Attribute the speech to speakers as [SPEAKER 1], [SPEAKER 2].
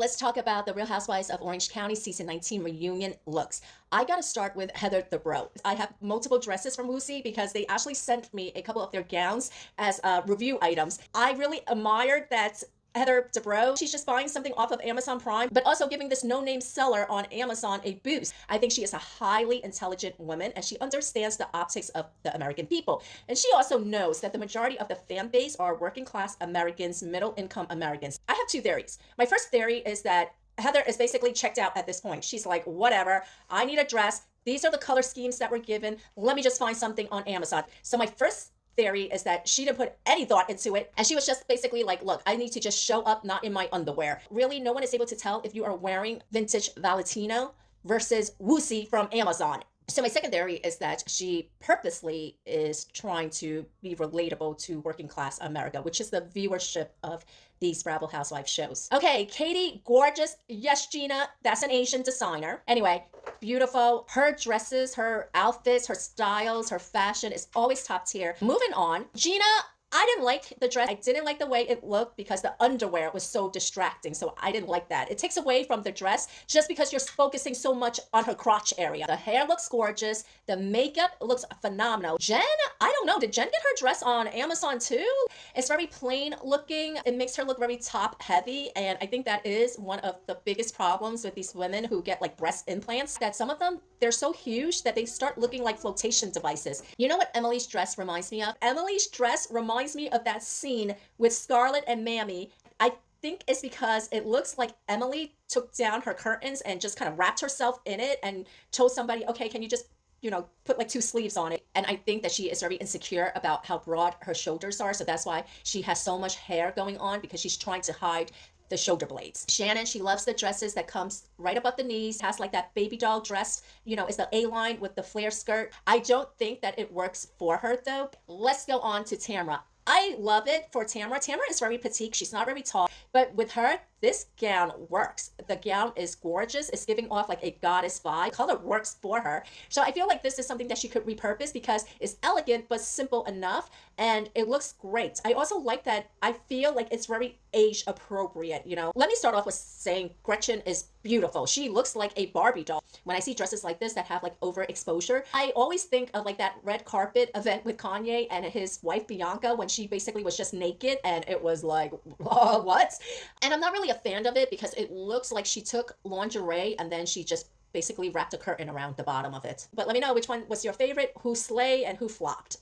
[SPEAKER 1] Let's talk about the Real Housewives of Orange County season 19 reunion looks. I gotta start with Heather Dubrow. I have multiple dresses from Wussy because they actually sent me a couple of their gowns as review items. I really admired that Heather Dubrow, she's just buying something off of Amazon Prime, but also giving this no-name seller on Amazon a boost. I think she is a highly intelligent woman and she understands the optics of the American people. And she also knows that the majority of the fan base are working class Americans, middle income Americans. I have two theories. My first theory is that Heather is basically checked out at this point. She's like, whatever, I need a dress. These are the color schemes that were given. Let me just find something on Amazon. So my first theory is that she didn't put any thought into it and she was just basically like, look, I need to just show up not in my underwear. Really, no one is able to tell if you are wearing vintage Valentino versus Wussy from Amazon. So my second theory is that she purposely is trying to be relatable to working class America, which is the viewership of these Bravo Housewives shows. Okay, Katie, gorgeous. Yes, Gina, that's an Asian designer. Anyway, beautiful. Her dresses, her outfits, her styles, her fashion is always top tier. Moving on, Gina, I didn't like the dress. I didn't like the way it looked because the underwear was so distracting. So I didn't like that. It takes away from the dress just because you're focusing so much on her crotch area. The hair looks gorgeous. The makeup looks phenomenal. Jen, I don't know. Did Jen get her dress on Amazon too? It's very plain looking. It makes her look very top heavy. And I think that is one of the biggest problems with these women who get like breast implants, that some of them, they're so huge that they start looking like flotation devices. You know what Emily's dress reminds me of? Emily's dress reminds me of that scene with Scarlett and Mammy. I think it's because it looks like Emily took down her curtains and just kind of wrapped herself in it and told somebody, okay, can you just, put like two sleeves on it. And I think that she is very insecure about how broad her shoulders are. So that's why she has so much hair going on, because she's trying to hide the shoulder blades. Shannon, she loves the dresses that comes right above the knees, has like that baby doll dress, it's the A-line with the flare skirt. I don't think that it works for her though. Let's go on to Tamra. I love it for Tamra. Tamra is very petite. She's not very tall, but with her, this gown works. The gown is gorgeous. It's giving off like a goddess vibe. Color works for her. So I feel like this is something that she could repurpose because it's elegant but simple enough and it looks great. I also like that I feel like it's very age appropriate, Let me start off with saying Gretchen is beautiful. She looks like a Barbie doll. When I see dresses like this that have like overexposure, I always think of like that red carpet event with Kanye and his wife Bianca when she basically was just naked and it was like, what? And I'm not really a fan of it because it looks like she took lingerie and then she just basically wrapped a curtain around the bottom of it. But let me know which one was your favorite, who slay and who flopped.